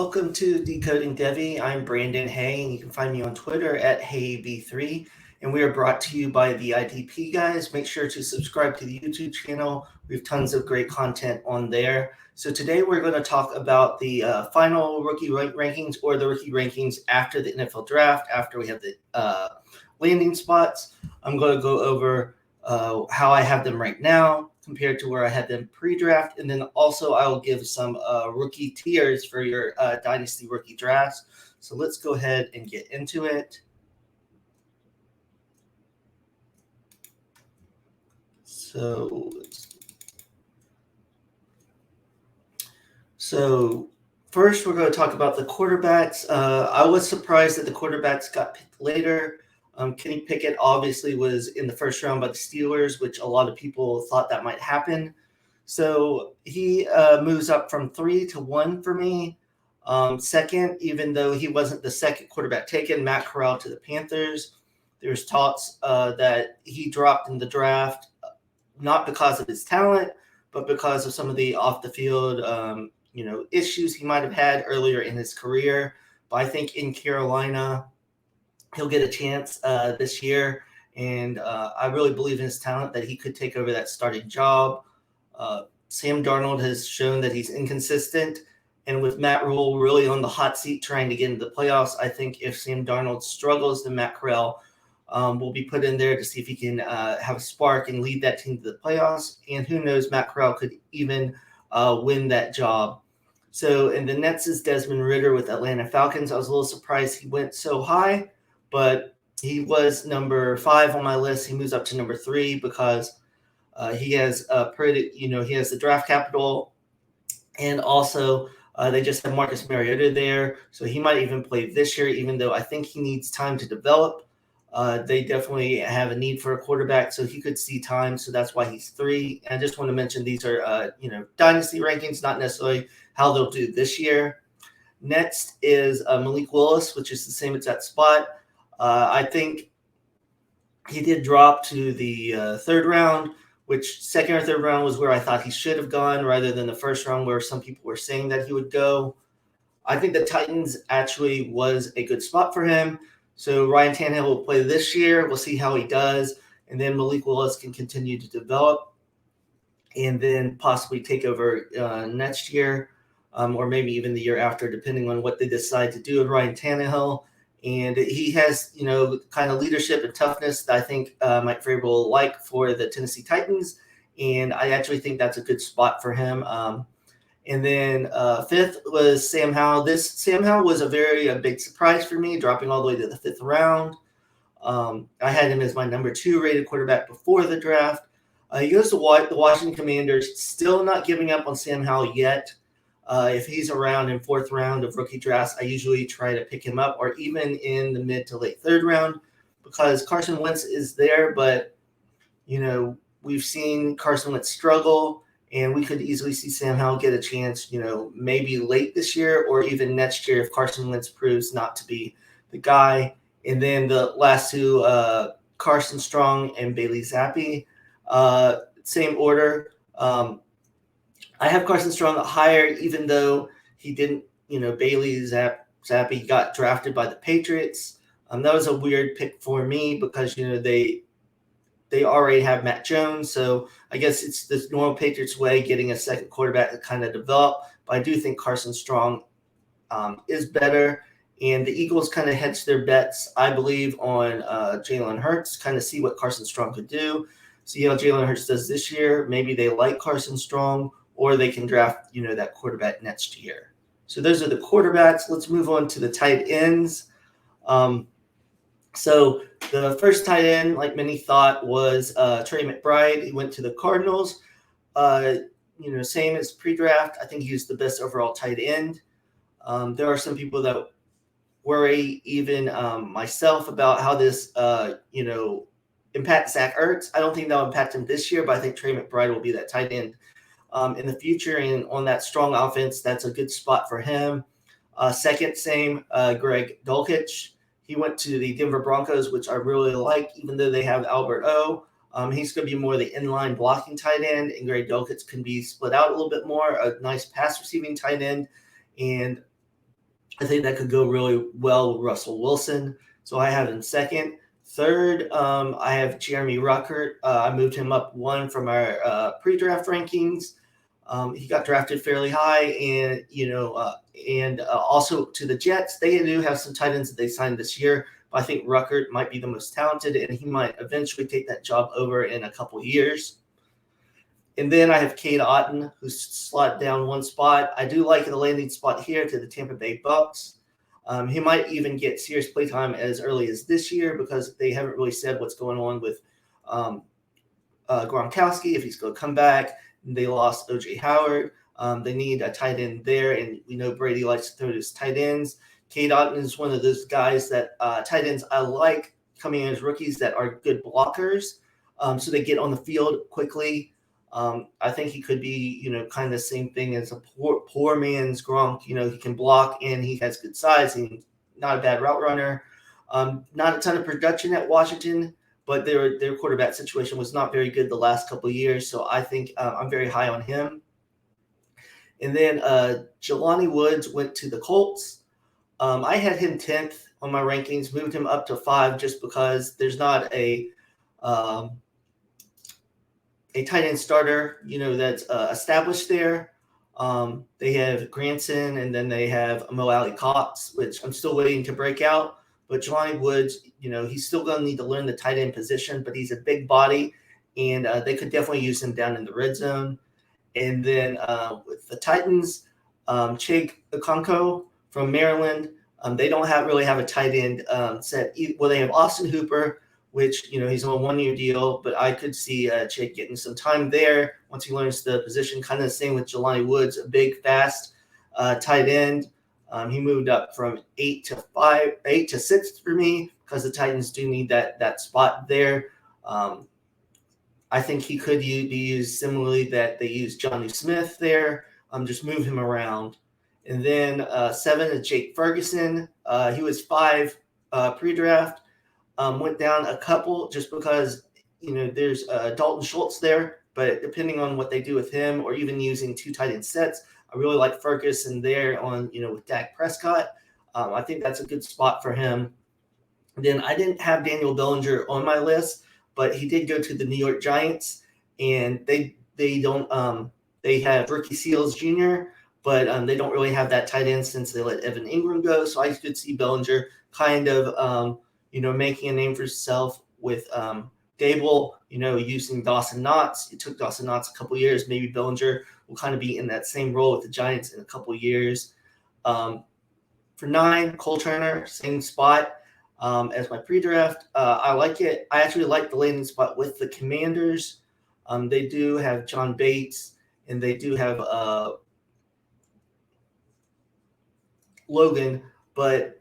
welcome to Decoding Devy. I'm Brandon Haye, and you can find me on Twitter at HayeB3. And we are brought to you by the IDP Guys. Make sure to subscribe to the YouTube channel. We have tons of great content on there. So today we're going to talk about the final rookie rankings, or the rookie rankings after the NFL draft, after we have the landing spots. I'm going to go over how I have them right now compared to where I had them pre-draft. And then also I will give some rookie tiers for your Dynasty Rookie Drafts. So let's go ahead and get into it. So first we're going to talk about the quarterbacks. I was surprised that the quarterbacks got picked later. Kenny Pickett obviously was in the first round by the Steelers, which a lot of people thought that might happen. So he moves up from 3 to 1 for me. Second, even though he wasn't the second quarterback taken, Matt Corral to the Panthers. There's talks that he dropped in the draft, not because of his talent, but because of some of the off the field issues he might have had earlier in his career. But I think in Carolina, he'll get a chance this year, and I really believe in his talent that he could take over that starting job. Sam Darnold has shown that he's inconsistent, and with Matt Rule really on the hot seat trying to get into the playoffs, I think if Sam Darnold struggles, then Matt Corral will be put in there to see if he can have a spark and lead that team to the playoffs. And who knows, Matt Corral could even win that job. So in the Nets is Desmond Ridder with Atlanta Falcons. I was a little surprised he went so high, but he was number 5 on my list. He moves up to number 3 because he has he has the draft capital, and also they just have Marcus Mariota there, so he might even play this year, even though I think he needs time to develop. They definitely have a need for a quarterback, so he could see time, so that's why he's 3. And I just want to mention these are dynasty rankings, not necessarily how they'll do this year. Next is Malik Willis, which is the same exact spot. I think he did drop to the third round, which second or third round was where I thought he should have gone rather than the first round where some people were saying that he would go. I think the Titans actually was a good spot for him. So Ryan Tannehill will play this year. We'll see how he does. And then Malik Willis can continue to develop and then possibly take over next year or maybe even the year after, depending on what they decide to do with Ryan Tannehill. And he has, kind of leadership and toughness that I think Mike Vrabel will like for the Tennessee Titans. And I actually think that's a good spot for him. And then 5th was Sam Howell. Sam Howell was a big surprise for me, dropping all the way to the 5th round. I had him as my number 2 rated quarterback before the draft. He goes to the Washington Commanders, still not giving up on Sam Howell yet. If he's around in 4th round of rookie drafts, I usually try to pick him up, or even in the mid to late 3rd round, because Carson Wentz is there. But, we've seen Carson Wentz struggle, and we could easily see Sam Howell get a chance, maybe late this year or even next year if Carson Wentz proves not to be the guy. And then the last 2, Carson Strong and Bailey Zappi, same order. I have Carson Strong higher, even though he didn't, Bailey Zappi got drafted by the Patriots. That was a weird pick for me because, they already have Matt Jones. So I guess it's the normal Patriots way, getting a second quarterback to kind of develop. But I do think Carson Strong is better. And the Eagles kind of hedge their bets, I believe, on Jalen Hurts, kind of see what Carson Strong could do. See how Jalen Hurts does this year. Maybe they like Carson Strong, or they can draft, that quarterback next year. So those are the quarterbacks. Let's move on to the tight ends. So the first tight end, like many thought, was Trey McBride. He went to the Cardinals. Same as pre-draft. I think he was the best overall tight end. There are some people that worry, even myself, about how this, impacts Zach Ertz. I don't think that'll impact him this year, but I think Trey McBride will be that tight end in the future. And on that strong offense, that's a good spot for him. Second, Greg Dulcich. He went to the Denver Broncos, which I really like, even though they have Albert O. He's going to be more the inline blocking tight end, and Greg Dulcich can be split out a little bit more, a nice pass receiving tight end. And I think that could go really well with Russell Wilson. So I have him second. Third, I have Jeremy Ruckert. I moved him up one from our pre-draft rankings. He got drafted fairly high, and also to the Jets. They do have some tight ends that they signed this year, but I think Ruckert might be the most talented, and he might eventually take that job over in a couple years. And then I have Cade Otton, who's slot down one spot. I do like the landing spot here to the Tampa Bay Bucks. He might even get serious playtime as early as this year because they haven't really said what's going on with Gronkowski, if he's going to come back. They lost O.J. Howard. They need a tight end there, and we know Brady likes to throw to his tight ends. Cade Otton is one of those guys that tight ends I like coming in as rookies that are good blockers, so they get on the field quickly. I think he could be, kind of the same thing as a poor man's Gronk. He can block and he has good size and not a bad route runner. Not a ton of production at Washington, but their quarterback situation was not very good the last couple of years. So I think I'm very high on him. And then Jelani Woods went to the Colts. I had him 10th on my rankings, moved him up to 5 just because there's not a tight end starter, that's established there. They have Granson, and then they have Mo Alley Cox, which I'm still waiting to break out. But Jelani Woods, he's still going to need to learn the tight end position, but he's a big body, and they could definitely use him down in the red zone. And then with the Titans, Chig Okonkwo from Maryland, they don't really have a tight end set. Well, they have Austin Hooper, which, he's on a 1-year deal, but I could see Chig getting some time there once he learns the position. Kind of the same with Jelani Woods, a big, fast tight end. He moved up from 8 to 6 for me because the Titans do need that spot there. I think he could be used similarly that they used Johnny Smith there. Just move him around. And then 7 is Jake Ferguson. He was 5 pre-draft. Went down a couple just because, there's Dalton Schultz there. But depending on what they do with him or even using 2 tight end sets, I really like Ferguson there on, with Dak Prescott. I think that's a good spot for him. And then I didn't have Daniel Bellinger on my list, but he did go to the New York Giants, and they don't they have Ricky Seals Jr., but they don't really have that tight end since they let Evan Ingram go. So I could see Bellinger kind of making a name for himself with Dable, using Dawson Knox. It took Dawson Knox a couple years. Maybe Bellinger will kind of be in that same role with the Giants in a couple years. For 9, Cole Turner, same spot as my pre-draft. I like it. I actually like the landing spot with the Commanders. They do have John Bates, and they do have Logan, but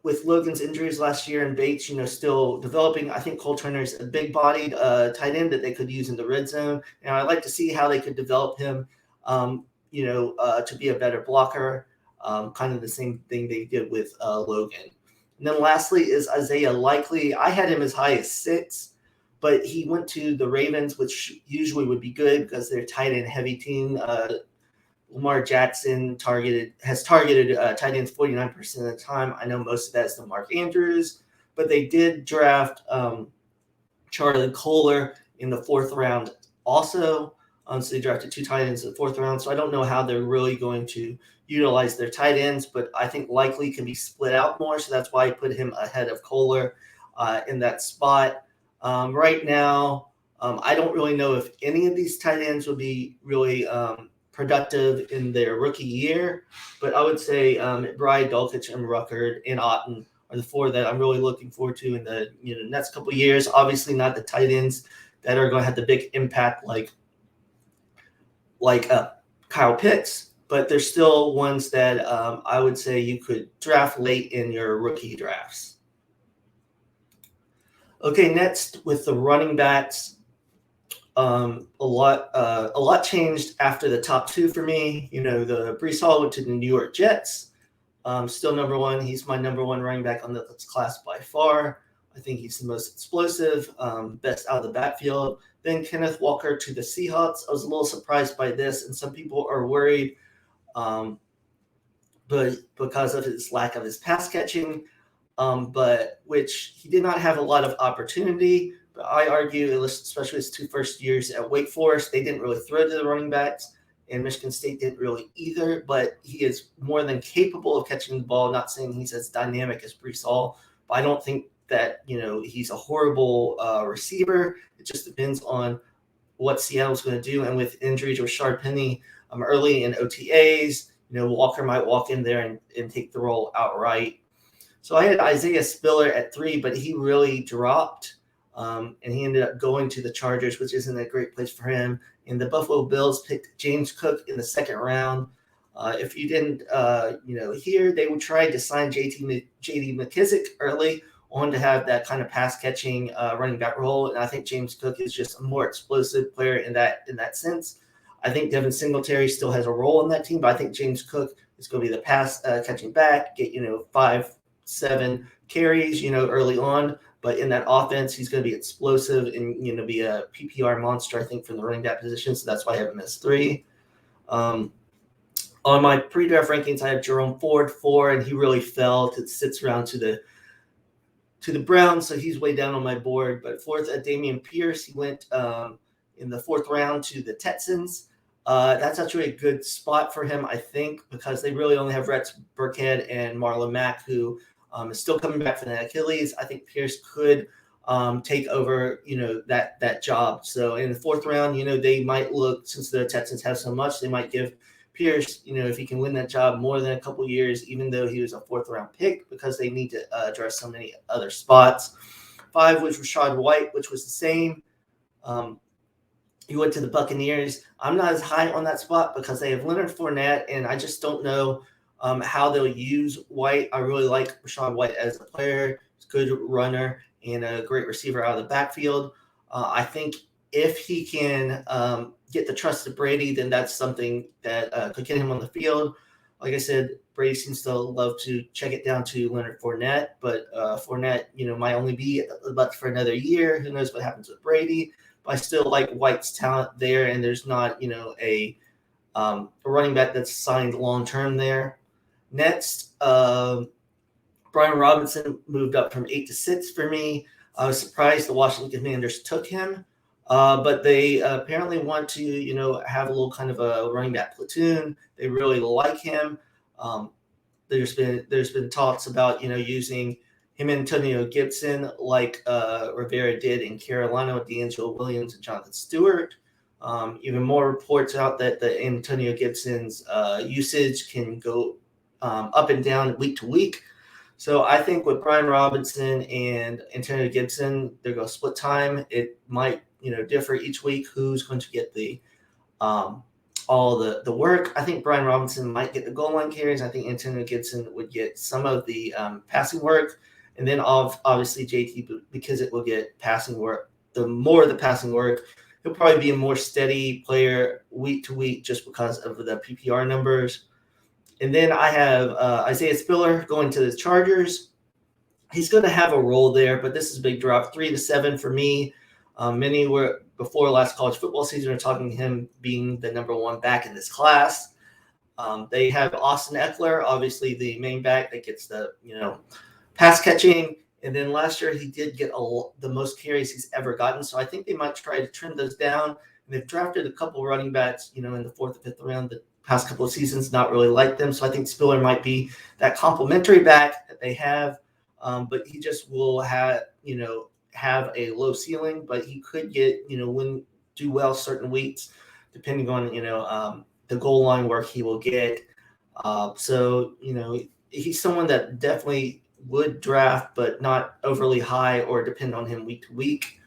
with Logan's injuries last year and Bates, still developing, I think Cole Turner is a big-bodied tight end that they could use in the red zone. And I'd like to see how they could develop him, to be a better blocker, kind of the same thing they did with Logan. And then lastly is Isaiah Likely. I had him as high as 6, but he went to the Ravens, which usually would be good because they're a tight end heavy team. Lamar Jackson has targeted tight ends 49% of the time. I know most of that is the Mark Andrews, but they did draft Charlie Kohler in the 4th round also. So they drafted 2 tight ends in the 4th round. So I don't know how they're really going to utilize their tight ends, but I think Likely can be split out more. So that's why I put him ahead of Kohler in that spot. Right now, I don't really know if any of these tight ends will be really productive in their rookie year, but I would say Bride, Dulcich, and Ruckert and Otton are the 4 that I'm really looking forward to in the next couple of years. Obviously, not the tight ends that are going to have the big impact like Kyle Pitts, but there's still ones that I would say you could draft late in your rookie drafts. Okay, next with the running backs. A lot changed after the top 2 for me. The Breece Hall went to the New York Jets. Still number 1. He's my number 1 running back on this class by far. I think he's the most explosive, best out of the backfield. Then Kenneth Walker to the Seahawks. I was a little surprised by this, and some people are worried but because of his lack of his pass catching, but which he did not have a lot of opportunity. But I argue, especially his 2 first years at Wake Forest, they didn't really throw to the running backs, and Michigan State didn't really either. But he is more than capable of catching the ball. Not saying he's as dynamic as Breece Hall, but I don't think that he's a horrible receiver. It just depends on what Seattle's going to do. And with injuries, Rashard Penny early in OTAs, Walker might walk in there and take the role outright. So I had Isaiah Spiller at 3, but he really dropped, and he ended up going to the Chargers, which isn't a great place for him. And the Buffalo Bills picked James Cook in the 2nd round. If you didn't, hear, they would try to sign J.D. McKissick early on to have that kind of pass-catching running back role, and I think James Cook is just a more explosive player in that sense. I think Devin Singletary still has a role in that team, but I think James Cook is going to be the pass catching back, get 5-7 carries, early on. But in that offense, he's going to be explosive and be a PPR monster, I think, from the running back position. So that's why I have him as 3. On my pre-draft rankings, I have Jerome Ford 4, and he really fell to the 6th round to the Browns, so he's way down on my board. But 4th at Dameon Pierce, he went in the 4th round to the Texans. That's actually a good spot for him, I think, because they really only have Rex Burkhead and Marlon Mack, who is still coming back from the Achilles. I think Pierce could take over, that job. So in the 4th round, they might look, since the Texans have so much, they might give Pierce, if he can win that job, more than a couple years, even though he was a 4th round pick, because they need to address so many other spots. 5 was Rachaad White, which was the same. He went to the Buccaneers. I'm not as high on that spot because they have Leonard Fournette, and I just don't know how they'll use White. I really like Rachaad White as a player. He's a good runner and a great receiver out of the backfield. I think if he can get the trust of Brady, then that's something that could get him on the field. Like I said, Brady seems to love to check it down to Leonard Fournette, but Fournette, might only be left for another year. Who knows what happens with Brady? But I still like White's talent there, and there's not, a running back that's signed long-term there. Next, Brian Robinson moved up from 8 to 6 for me. I was surprised the Washington Commanders took him, but they apparently want to, have a little kind of a running back platoon. They really like him. There's been talks about, using him and Antonio Gibson like Rivera did in Carolina with D'Angelo Williams and Jonathan Stewart. Even more reports out that the Antonio Gibson's usage can go up and down week to week. So I think with Brian Robinson and Antonio Gibson, they're going to split time. It might, differ each week who's going to get the all the work. I think Brian Robinson might get the goal line carries. I think Antonio Gibson would get some of the passing work. And then obviously JT, because it will get passing work, the more the passing work, he'll probably be a more steady player week to week just because of the PPR numbers. And then I have Isaiah Spiller going to the Chargers. He's going to have a role there, but this is a big drop, 3 to 7 for me. Many were before last college football season are talking him being the number 1 back in this class. They have Austin Eckler, obviously the main back that gets the pass catching, and then last year he did get the most carries he's ever gotten. So I think they might try to trim those down. And they've drafted a couple running backs, in the 4th or 5th round the past couple of seasons, not really like them. So I think Spiller might be that complementary back that they have, but he just will have a low ceiling, but he could get do well certain weeks depending on the goal line work he will get. So he's someone that definitely would draft, but not overly high or depend on him week to week.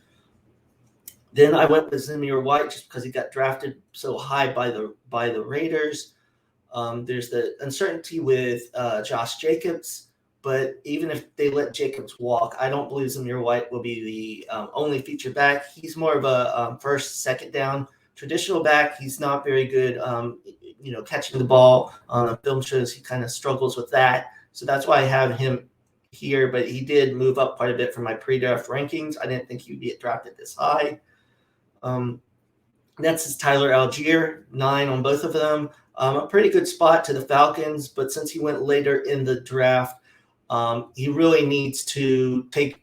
Then I went with Zamir White just because he got drafted so high by the Raiders. There's the uncertainty with Josh Jacobs, but even if they let Jacobs walk, I don't believe Zamir White will be the only feature back. He's more of a first, second down traditional back. He's not very good, catching the ball. Film shows he kind of struggles with that. So that's why I have him here, but he did move up quite a bit from my pre-draft rankings. I didn't think he would be drafted this high. Next is Tyler Algier, 9 on both of them. A pretty good spot to the Falcons, but since he went later in the draft, he really needs to take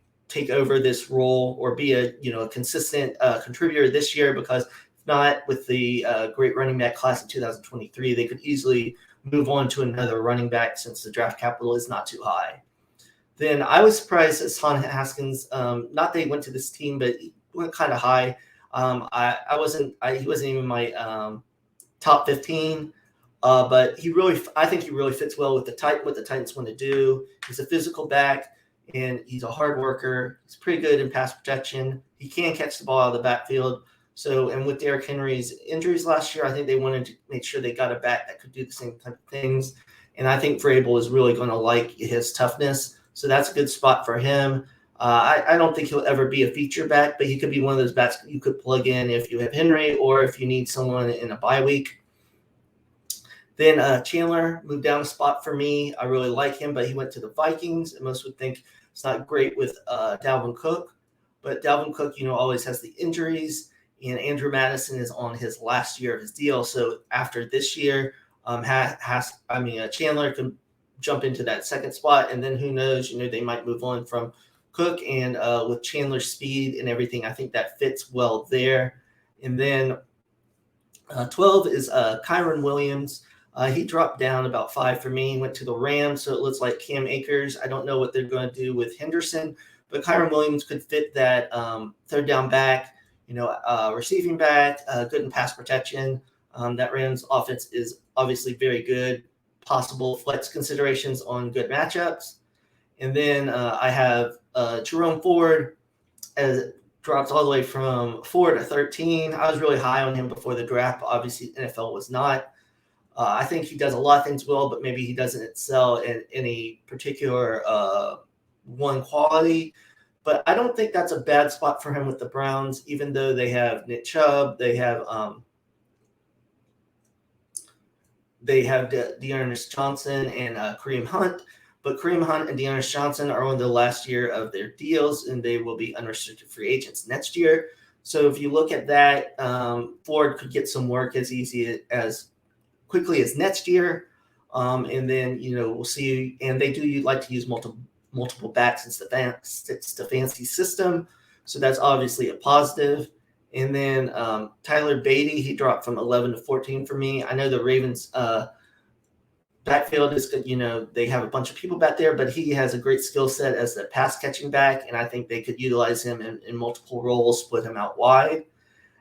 over this role or be a consistent contributor this year, because if not, with the great running back class in 2023, they could easily move on to another running back since the draft capital is not too high. Then I was surprised that Hassan Haskins, not that he went to this team, but he went kind of high. He wasn't even my top 15. But I think he really fits well with what the Titans want to do. He's a physical back, and he's a hard worker. He's pretty good in pass protection. He can catch the ball out of the backfield. So, and with Derrick Henry's injuries last year, I think they wanted to make sure they got a back that could do the same type of things. And I think Vrabel is really going to like his toughness. So that's a good spot for him. I don't think he'll ever be a feature back, but he could be one of those backs you could plug in if you have Henry or if you need someone in a bye week. Then Chandler moved down a spot for me. I really like him, but he went to the Vikings, and most would think it's not great with Dalvin Cook. But Dalvin Cook, always has the injuries, and Andrew Madison is on his last year of his deal. So after this year, Chandler can jump into that second spot, and then who knows, they might move on from Cook, and with Chandler's speed and everything, I think that fits well there. And then 12 is Kyron Williams. He dropped down about 5 for me, went to the Rams, so it looks like Cam Akers. I don't know what they're going to do with Henderson, but Kyron Williams could fit that third down back, receiving back, good in pass protection. That Rams offense is obviously very good. Possible flex considerations on good matchups. And then I have Jerome Ford as drops all the way from 4 to 13. I was really high on him before the draft, but obviously NFL was not. I think he does a lot of things well, but maybe he doesn't excel in any particular one quality. But I don't think that's a bad spot for him with the Browns, even though they have Nick Chubb, they have Dearness Johnson and Kareem Hunt. But Kareem Hunt and Dearness Johnson are on the last year of their deals, and they will be unrestricted free agents next year. So if you look at that, Ford could get some work as quickly as next year. And then, we'll see. And they do like to use multiple backs since it's the fancy system. So that's obviously a positive. And then Tyler Beatty, he dropped from 11 to 14 for me. I know the Ravens backfield is good. They have a bunch of people back there, but he has a great skill set as a pass catching back. And I think they could utilize him in multiple roles, split him out wide.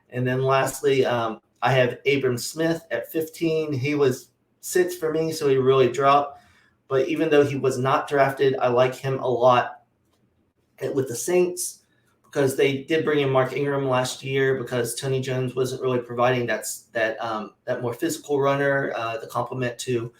And then lastly, I have Abram Smith at 15. He was 6 for me, so he really dropped. But even though he was not drafted, I like him a lot with the Saints, because they did bring in Mark Ingram last year because Tony Jones wasn't really providing that more physical runner, the complement to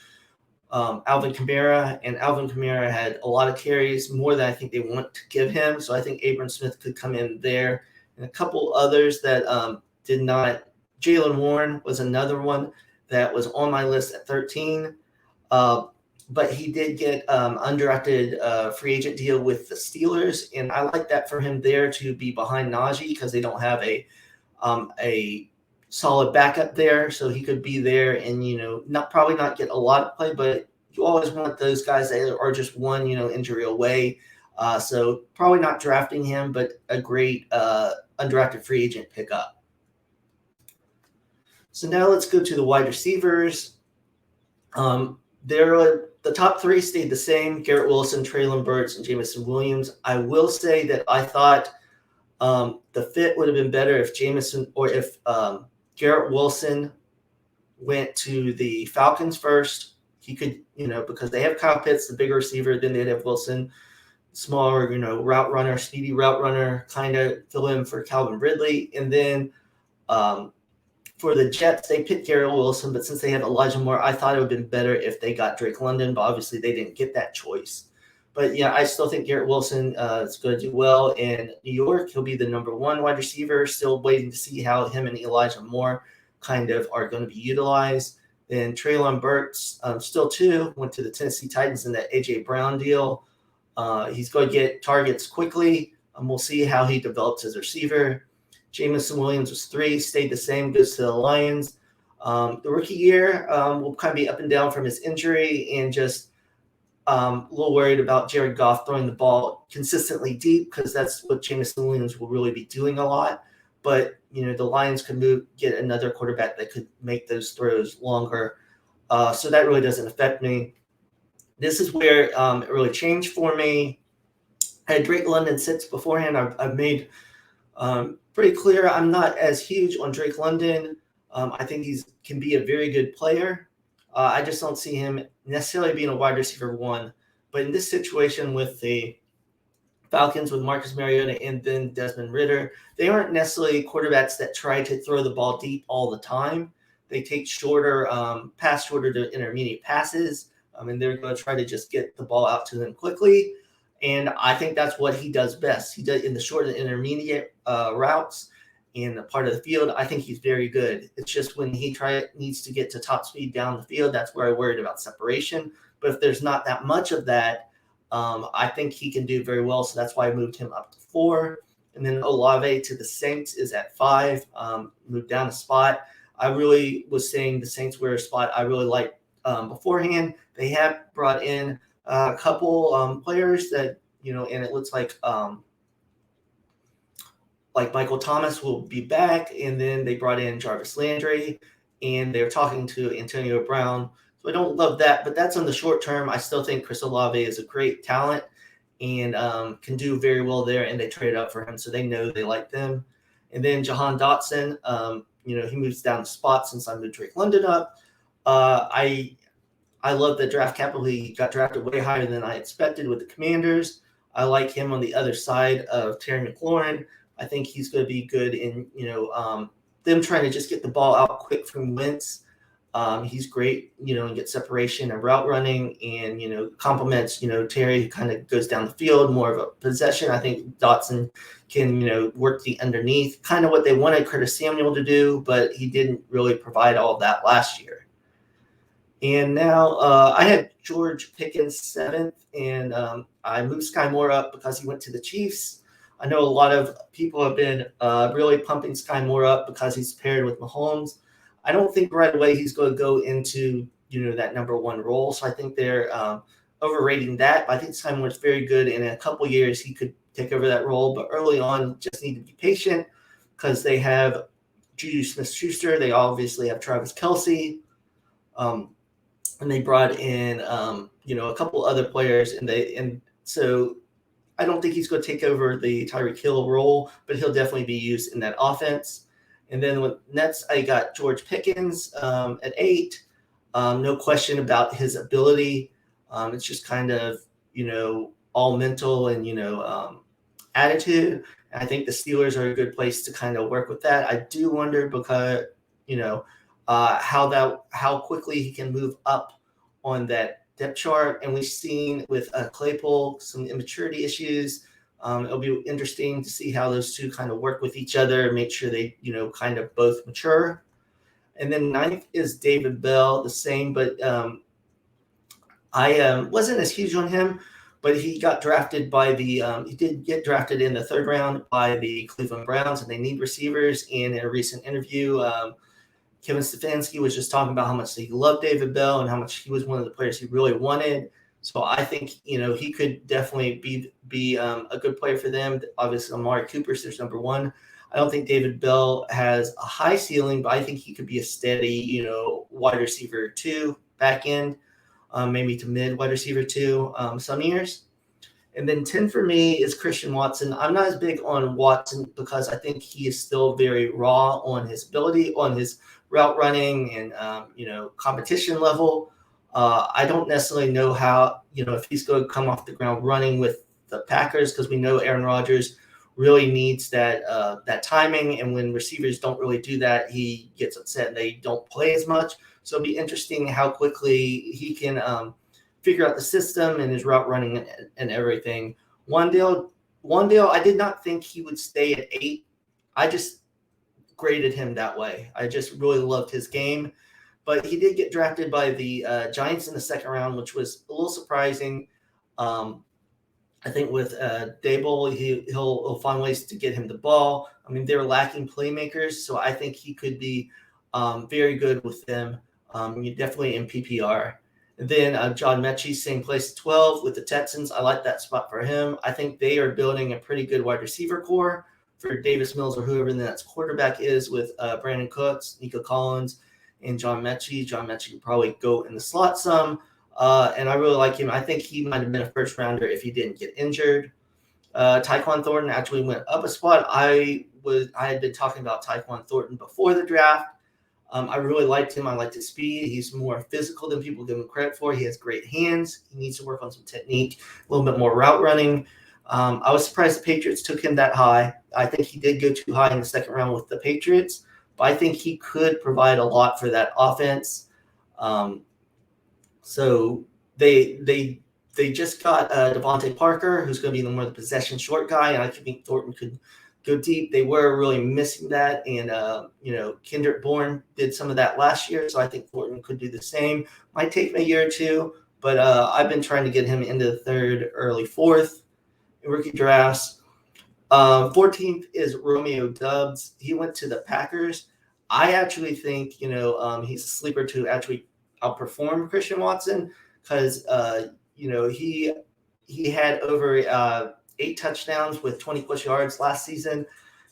Alvin Kamara. And Alvin Kamara had a lot of carries, more than I think they want to give him. So I think Abram Smith could come in there. And a couple others that did not. Jaylen Warren was another one that was on my list at 13. But he did get undrafted free agent deal with the Steelers, and I like that for him there to be behind Najee, because they don't have a solid backup there, so he could be there and probably not get a lot of play, but you always want those guys that are just one injury away. So probably not drafting him, but a great undrafted free agent pickup. So now let's go to the wide receivers. The top 3 stayed the same: Garrett Wilson, Treylon Burks, and Jameson Williams. I will say that I thought the fit would have been better if Garrett Wilson went to the Falcons first. He could, because they have Kyle Pitts, the bigger receiver, then they'd have Wilson, smaller, route runner, speedy route runner, kind of fill in for Calvin Ridley. And then for the Jets, they picked Garrett Wilson, but since they have Elijah Moore, I thought it would have been better if they got Drake London, but obviously they didn't get that choice. But yeah, I still think Garrett Wilson is going to do well in New York. He'll be the number 1 wide receiver. Still waiting to see how him and Elijah Moore kind of are going to be utilized. Then Treylon Burks, still 2, went to the Tennessee Titans in that A.J. Brown deal. He's going to get targets quickly. We'll see how he develops as a receiver. Jameson Williams was 3, stayed the same, goes to the Lions. The rookie year will kind of be up and down from his injury, and just a little worried about Jared Goff throwing the ball consistently deep, because that's what Jameson Williams will really be doing a lot. But, the Lions could get another quarterback that could make those throws longer. So that really doesn't affect me. This is where it really changed for me. I had Drake London sits beforehand. I've made pretty clear I'm not as huge on Drake London. I think he can be a very good player. I just don't see him necessarily being a wide receiver one. But in this situation with the Falcons, with Marcus Mariota and then Desmond Ridder, they aren't necessarily quarterbacks that try to throw the ball deep all the time. They take shorter to intermediate passes, and they're going to try to just get the ball out to them quickly. And I think that's what he does best. He does in the short and intermediate routes in a part of the field. I think he's very good. It's just when he needs to get to top speed down the field, that's where I worried about separation. But if there's not that much of that, I think he can do very well. So that's why I moved him up to 4. And then Olave to the Saints is at 5, moved down a spot. I really was saying the Saints were a spot I really liked beforehand. They have brought in a couple players that, and it looks like Michael Thomas will be back. And then they brought in Jarvis Landry, and they're talking to Antonio Brown. So I don't love that, but that's on the short term. I still think Chris Olave is a great talent and can do very well there, and they traded up for him, so they know they like them. And then Jahan Dotson, he moves down the spot since I moved Drake London up. I love the draft capital. He got drafted way higher than I expected with the Commanders. I like him on the other side of Terry McLaurin. I think he's going to be good in, them trying to just get the ball out quick from Wentz. He's great, and get separation and route running, and, complements, Terry, who kind of goes down the field, more of a possession. I think Dotson can, work the underneath, kind of what they wanted Curtis Samuel to do, but he didn't really provide all of that last year. And now I had George Pickens 7th, and I moved Sky Moore up because he went to the Chiefs. I know a lot of people have been really pumping Sky Moore up because he's paired with Mahomes. I don't think right away he's going to go into, that number 1 role. So I think they're overrating that. I think Sky Moore is very good. And in a couple years, he could take over that role. But early on, just need to be patient because they have Juju Smith-Schuster. They obviously have Travis Kelce. And they brought in, a couple other players. And so I don't think he's going to take over the Tyreek Hill role, but he'll definitely be used in that offense. And then with Nets, I got George Pickens at 8. No question about his ability. It's just kind of, all mental and, attitude. And I think the Steelers are a good place to kind of work with that. I do wonder because, how quickly he can move up on that depth chart. And we've seen with Claypool some immaturity issues. It'll be interesting to see how those two kind of work with each other, make sure they, kind of both mature. And then 9th is David Bell, the same, but I wasn't as huge on him, but he got drafted by he did get drafted in the 3rd round by the Cleveland Browns, and they need receivers. And in a recent interview, Kevin Stefanski was just talking about how much he loved David Bell and how much he was one of the players he really wanted. So I think, he could definitely be a good player for them. Obviously, Amari Cooper's their number 1. I don't think David Bell has a high ceiling, but I think he could be a steady, wide receiver 2 back end, maybe to mid wide receiver 2 some years. And then 10 for me is Christian Watson. I'm not as big on Watson because I think he is still very raw on his ability, on his route running and, competition level. I don't necessarily know how, if he's going to come off the ground running with the Packers, because we know Aaron Rodgers really needs that timing. And when receivers don't really do that, he gets upset and they don't play as much. So it'll be interesting how quickly he can figure out the system and his route running and everything. Wandale, I did not think he would stay at 8. I just graded him that way. I just really loved his game. But he did get drafted by the Giants in the 2nd round, which was a little surprising. I think with Dable, he'll find ways to get him the ball. I mean, they're lacking playmakers, so I think he could be Very good with them. You're definitely in PPR. And then John Mechie, same place at 12 with the Texans. I like that spot for him. I think they are building a pretty good wide receiver core for Davis Mills or whoever the next quarterback is with Brandon Cooks, Nico Collins, and John Mechie. John Mechie could probably go in the slot some. And I really like him. I think he might have been a first rounder if he didn't get injured. Tyquan Thornton actually went up a spot. I had been talking about Tyquan Thornton before the draft. I really liked him. I liked his speed. He's more physical than people give him credit for. He has great hands. He needs to work on some technique, a little bit more route running. I was surprised the Patriots took him that high. I think he did go too high in the second round with the Patriots, but I think he could provide a lot for that offense. So they just got Devontae Parker, who's going to be the more the possession short guy, and I think Thornton could go deep. They were really missing that, and Kendrick Bourne did some of that last year, so I think Thornton could do the same. Might take him a year or two, but I've been trying to get him into the third, early fourth in rookie drafts. 14th is Romeo Doubs. He went to the Packers. I actually think he's a sleeper to actually outperform Christian Watson because he had over 8 touchdowns with 20 plus yards last season.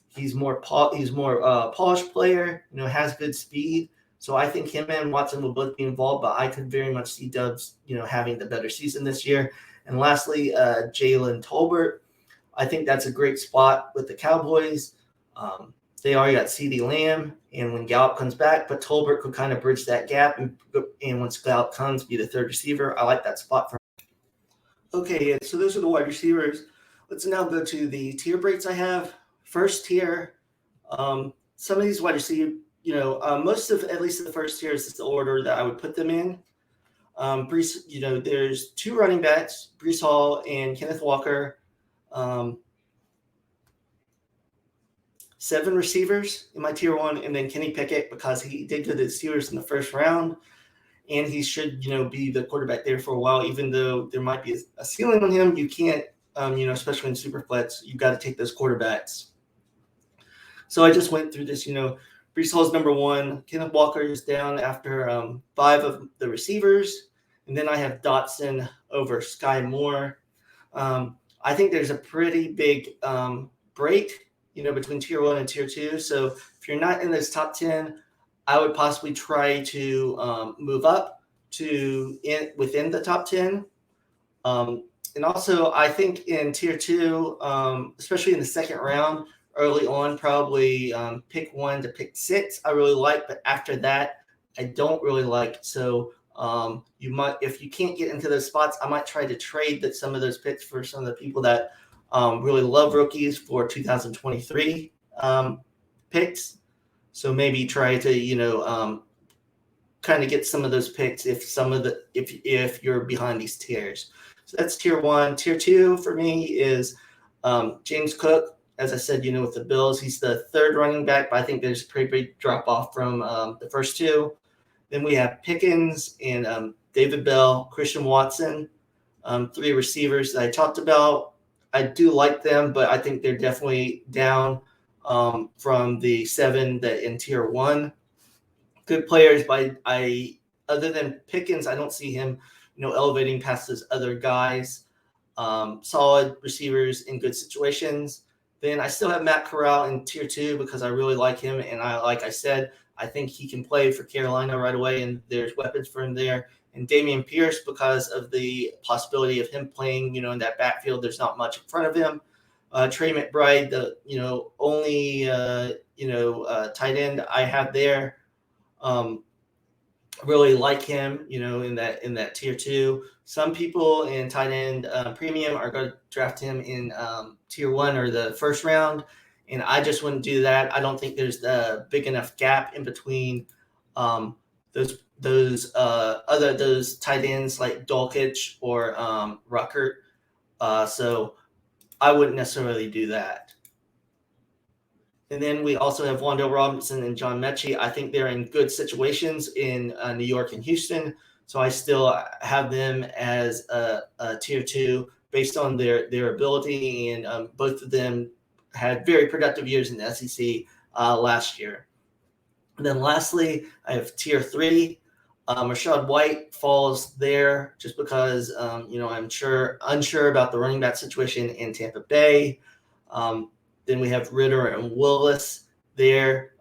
He's more polished player, has good speed. So I think him and Watson will both be involved, but I could very much see Doubs, having the better season this year. And lastly, Jalen Tolbert. I think that's a great spot with the Cowboys. They already got CeeDee Lamb, and when Gallup comes back, but Tolbert could kind of bridge that gap, and once Gallup comes, be the third receiver. I like that spot for him. Okay, so those are the wide receivers. Let's now go to the tier breaks I have. First tier, some of these wide receivers, most of at least the first tier is the order that I would put them in. There's 2 running backs, Breece Hall and Kenneth Walker. 7 receivers in my tier 1, and then Kenny Pickett because he did go to the Steelers in the first round, and he should be the quarterback there for a while. Even though there might be a ceiling on him, you can't especially in Superflex, you got to take those quarterbacks. So I just went through this. Breece Hall's number 1. Kenneth Walker is down after 5 of the receivers, and then I have Dotson over Sky Moore. I think there's a pretty big break, between tier 1 and tier 2. So if you're not in this top 10, I would possibly try to move up to within the top 10. And also, I think in tier 2, especially in the second round, early on, probably pick 1 to pick 6. I really like, but after that, I don't really like. So you might, if you can't get into those spots, I might try to trade some of those picks for some of the people that really love rookies for 2023 picks. So maybe try to kind of get some of those picks if you're behind these tiers. So that's tier 1. Tier 2 for me is James Cook. As I said, with the Bills, he's the 3rd running back, but I think there's a pretty big drop off from the first 2. Then we have Pickens and David Bell, Christian Watson, 3 receivers that I talked about. I do like them, but I think they're definitely down from the 7 that in tier 1. Good players, but other than Pickens, I don't see him, elevating past those other guys. Solid receivers in good situations. Then I still have Matt Corral in tier 2 because I really like him, and like I said, I think he can play for Carolina right away, and there's weapons for him there. And Dameon Pierce, because of the possibility of him playing, in that backfield, there's not much in front of him. Trey McBride, the only tight end I have there. Really like him, in that tier 2. Some people in tight end premium are going to draft him in tier 1 or the first round, and I just wouldn't do that. I don't think there's a big enough gap in between those tight ends like Dulcich or Ruckert. So I wouldn't necessarily do that. And then we also have Wan'Dale Robinson and John Mechie. I think they're in good situations in New York and Houston. So I still have them as a tier 2 based on their ability. And both of them had very productive years in the SEC last year. And then lastly, I have tier 3. Rachaad White falls there just because, I'm unsure about the running back situation in Tampa Bay. Then we have Ritter and Willis there.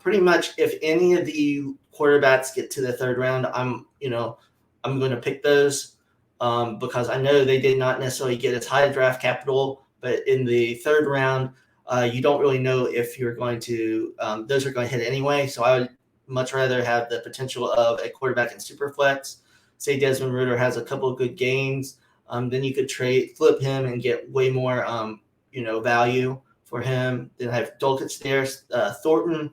Pretty much, if any of the quarterbacks get to the third round, I'm going to pick those because I know they did not necessarily get as high draft capital, but in the third round, you don't really know if you're going to those are going to hit anyway. So I would much rather have the potential of a quarterback in Superflex. Say Desmond Ridder has a couple of good games, then you could flip him and get way more value for him. Then I have Dulcich there, Thornton,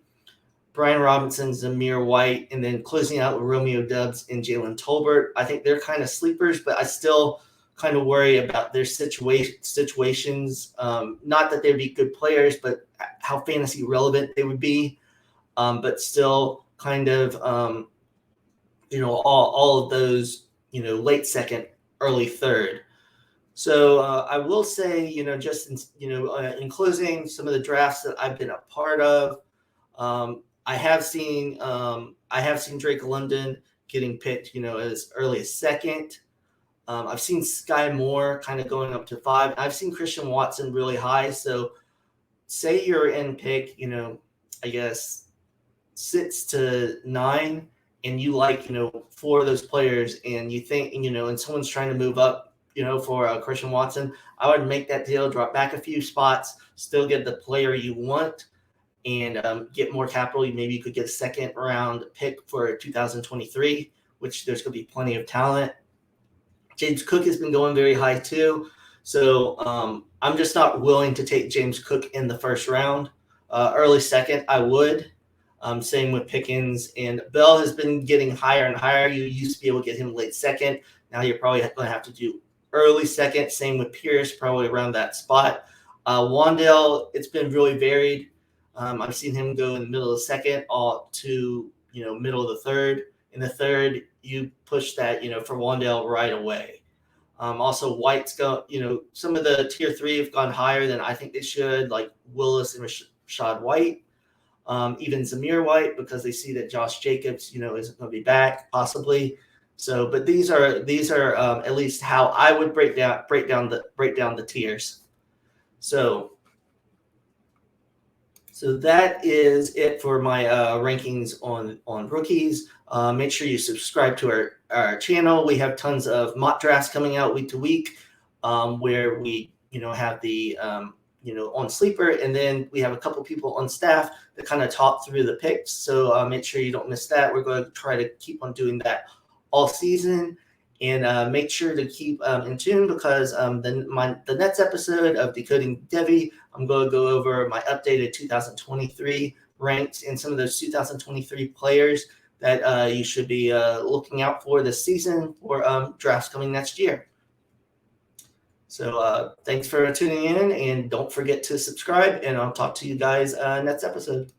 Brian Robinson, Zamir White, and then closing out with Romeo Doubs and Jalen Tolbert. I think they're kind of sleepers, but I still kind of worry about their situations. Not that they'd be good players, but how fantasy relevant they would be. But still kind of, all of those, late second, early third. So I will say, just in closing, some of the drafts that I've been a part of, I have seen Drake London getting picked, as early as second. I've seen Sky Moore kind of going up to 5. I've seen Christian Watson really high. So say you're in pick, I guess 6 to 9, and you like 4 of those players, and you think and someone's trying to move up for Christian Watson, I would make that deal, drop back a few spots, still get the player you want, and get more capital. Maybe you could get a second round pick for 2023, which there's going to be plenty of talent. James Cook has been going very high too, so I'm just not willing to take James Cook in the first round. Early second, I would. Same with Pickens, and Bell has been getting higher and higher. You used to be able to get him late second. Now you're probably going to have to do early second. Same with Pierce, probably around that spot. Wandale, it's been really varied. I've seen him go in the middle of the second all to middle of the third. In the third, you push that for Wandale right away. Also, White's go. Some of the tier 3 have gone higher than I think they should, like Willis and Rachaad White. Even Zamir White, because they see that Josh Jacobs, isn't going to be back possibly. So, but these are at least how I would break down the tiers. So that is it for my rankings on rookies. Make sure you subscribe to our channel. We have tons of mock drafts coming out week to week, where we have the on Sleeper, and then we have a couple people on staff that kind of talk through the picks. So make sure you don't miss that. We're going to try to keep on doing that all season, and make sure to keep in tune, because the next episode of Decoding Devy, I'm going to go over my updated 2023 ranks and some of those 2023 players that you should be looking out for this season for drafts coming next year. So thanks for tuning in, and don't forget to subscribe, and I'll talk to you guys next episode.